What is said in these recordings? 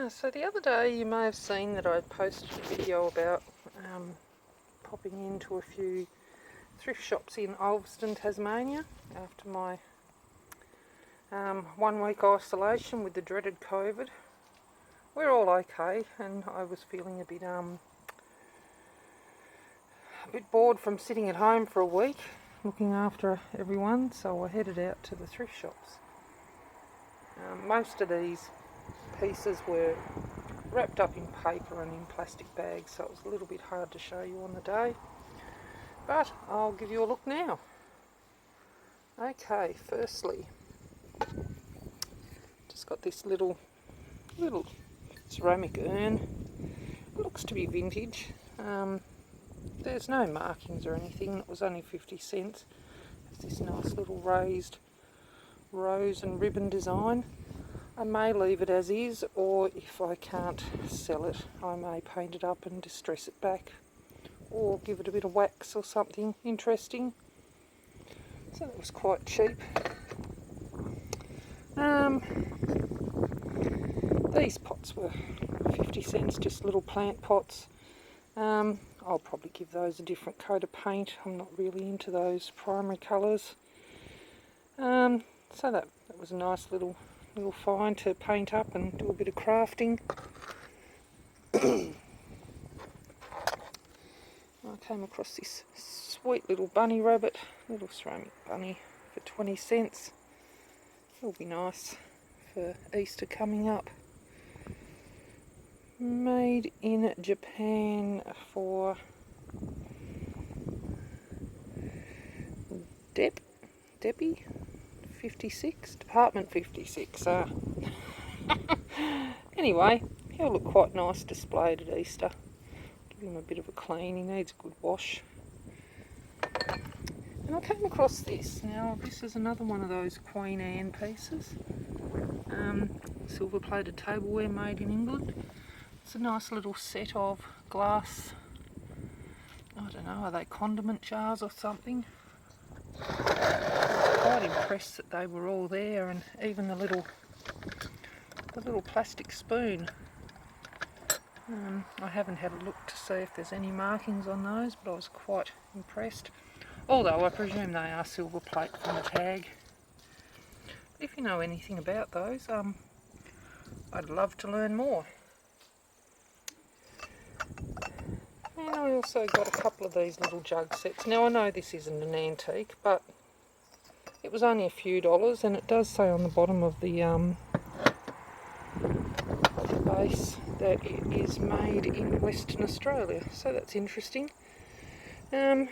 So the other day you may have seen that I posted a video about popping into a few thrift shops in Ulverstone, Tasmania after my 1 week isolation with the dreaded COVID. We're all okay, and I was feeling a bit bored from sitting at home for a week looking after everyone, so I headed out to the thrift shops. Most of these pieces were wrapped up in paper and in plastic bags, so it was a little bit hard to show you on the day, but I'll give you a look now. Okay, firstly, just got this little ceramic urn. It looks to be vintage. There's no markings or anything. It was only 50 cents. It's this nice little raised rose and ribbon design. I may leave it as is, or if I can't sell it, I may paint it up and distress it back, or give it a bit of wax or something interesting. So that was quite cheap. These pots were 50 cents, just little plant pots. I'll probably give those a different coat of paint. I'm not really into those primary colours. So that was a nice little find to paint up and do a bit of crafting. I came across this sweet little bunny rabbit, little ceramic bunny for 20 cents. It'll be nice for Easter coming up. Made in Japan for Debbie 56, Department 56. Anyway, he'll look quite nice displayed at Easter. Give him a bit of a clean, he needs a good wash. And I came across this. Now, this is another one of those Queen Anne pieces. Silver plated tableware made in England. It's a nice little set of glass, I don't know, are they condiment jars or something? I was quite impressed that they were all there, and even the little plastic spoon. I haven't had a look to see if there's any markings on those, but I was quite impressed. Although I presume they are silver plate from the tag. But if you know anything about those, I'd love to learn more. And I also got a couple of these little jug sets. Now I know this isn't an antique, but it was only a few dollars, and it does say on the bottom of the base that it is made in Western Australia, so that's interesting. I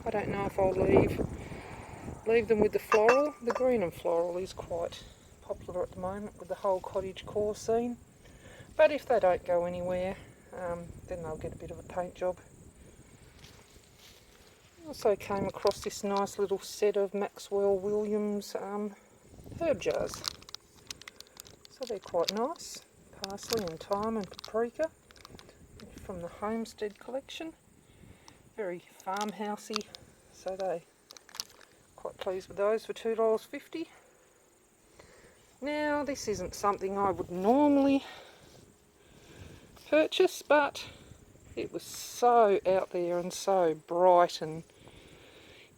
don't know if I'll leave them with the floral. The green and floral is quite popular at the moment with the whole cottage core scene, but if they don't go anywhere, then they'll get a bit of a paint job. Also came across this nice little set of Maxwell Williams herb jars. So they're quite nice. Parsley and thyme and paprika from the Homestead collection. Very farmhousey, so they quite pleased with those for $2.50. Now this isn't something I would normally purchase, but it was so out there and so bright and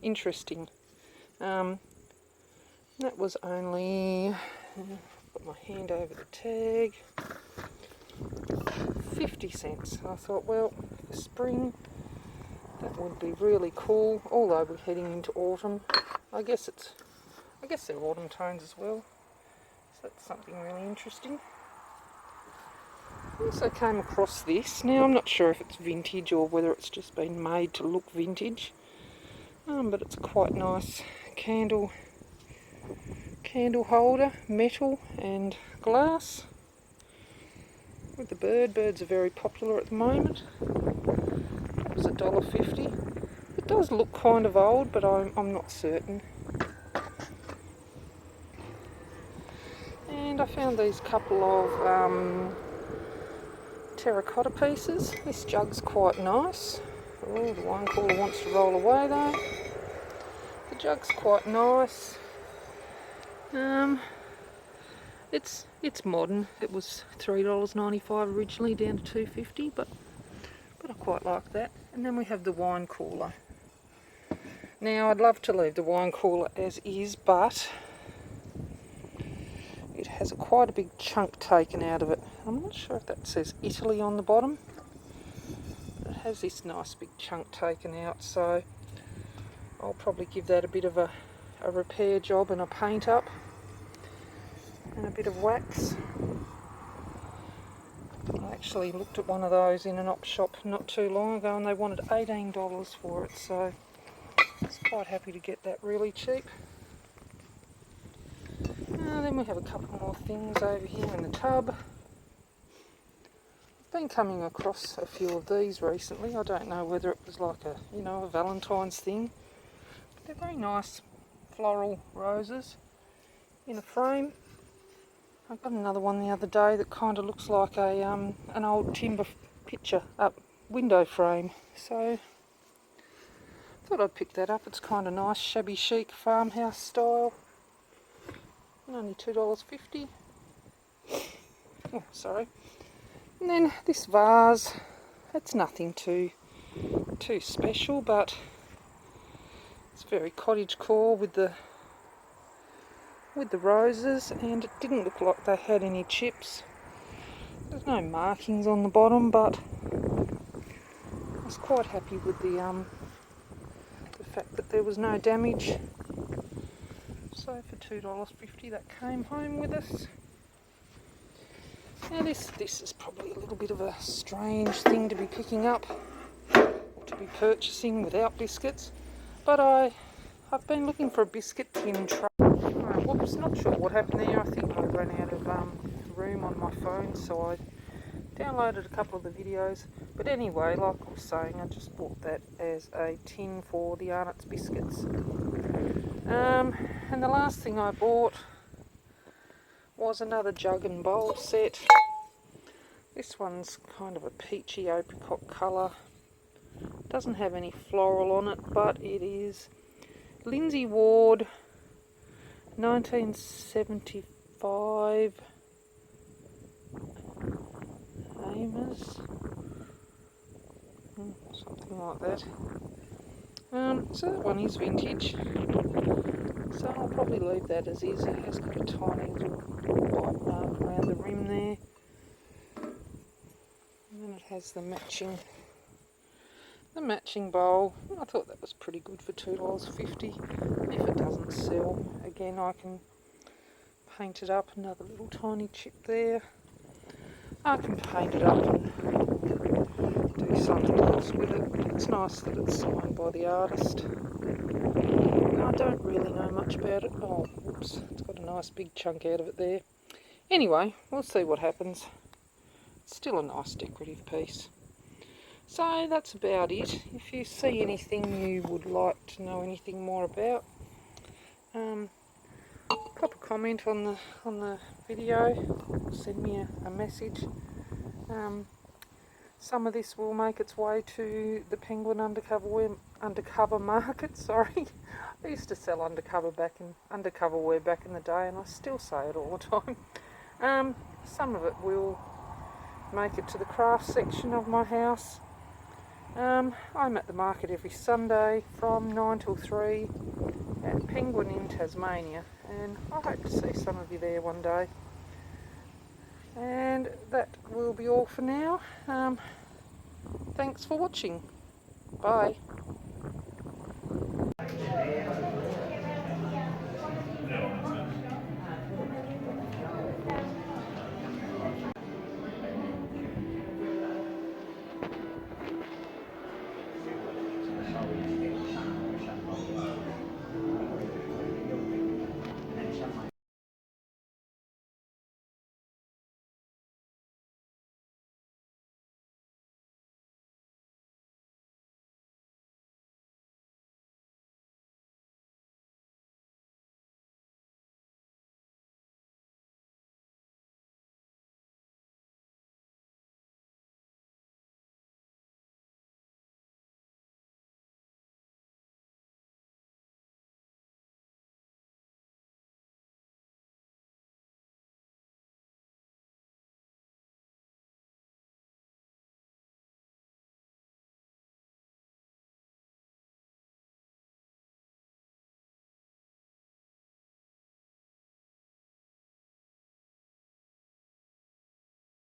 interesting. That was only, put my hand over the tag, 50 cents. I thought, well, for spring that would be really cool, although we're heading into autumn. I guess they're autumn tones as well, so that's something really interesting. I also came across this. Now I'm not sure if it's vintage or whether it's just been made to look vintage, but it's a quite nice candle holder, metal and glass, with the birds are very popular at the moment. It was $1.50. It does look kind of old, but I'm not certain. And I found these couple of terracotta pieces. This jug's quite nice. Oh, the wine cooler wants to roll away though. The jug's quite nice. It's modern. It was $3.95 originally, down to $2.50, but I quite like that. And then we have the wine cooler. Now I'd love to leave the wine cooler as is, but it has quite a big chunk taken out of it. I'm not sure if that says Italy on the bottom. It has this nice big chunk taken out, so I'll probably give that a bit of a repair job and a paint up and a bit of wax. I actually looked at one of those in an op shop not too long ago and they wanted $18 for it, so I was quite happy to get that really cheap. Then we have a couple more things over here in the tub. I've been coming across a few of these recently. I don't know whether it was like a Valentine's thing. But they're very nice floral roses in a frame. I got another one the other day that kind of looks like a an old timber picture up window frame. So I thought I'd pick that up. It's kind of nice, shabby chic farmhouse style. And only $2.50. Oh, sorry. And then this vase. It's nothing too special, but it's very cottagecore with the roses, and it didn't look like they had any chips. There's no markings on the bottom, but I was quite happy with the fact that there was no damage. So for $2.50 that came home with us. Now this is probably a little bit of a strange thing to be picking up or to be purchasing without biscuits, but I've been looking for a biscuit tin tray. Whoops, not sure what happened there. I think I ran out of room on my phone, so I downloaded a couple of the videos. But anyway, like I was saying, I just bought that as a tin for the Arnott's biscuits. And the last thing I bought was another Jug and Bowl Set. This one's kind of a peachy apricot colour. Doesn't have any floral on it, but it is Lindsay Ward 1975 Amers, something like that. So that one is vintage, so I'll probably leave that as is. It has got a tiny little white mark around the rim there, and then it has the matching bowl. I thought that was pretty good for $2.50. If it doesn't sell, again I can paint it up. Another little tiny chip there. I can paint it up and do something else with it. It's nice that it's signed by the artist. I don't really know much about it. Oh, whoops, it's got a nice big chunk out of it there. Anyway, we'll see what happens. It's still a nice decorative piece. So that's about it. If you see anything you would like to know anything more about, pop a comment on the video, or send me a message. Some of this will make its way to the Penguin undercover market. Sorry, I used to sell undercover wear back in the day, and I still say it all the time. Some of it will make it to the craft section of my house. I'm at the market every Sunday from 9 till 3 at Penguin in Tasmania, and I hope to see some of you there one day. And that will be all for now. Thanks for watching. Bye.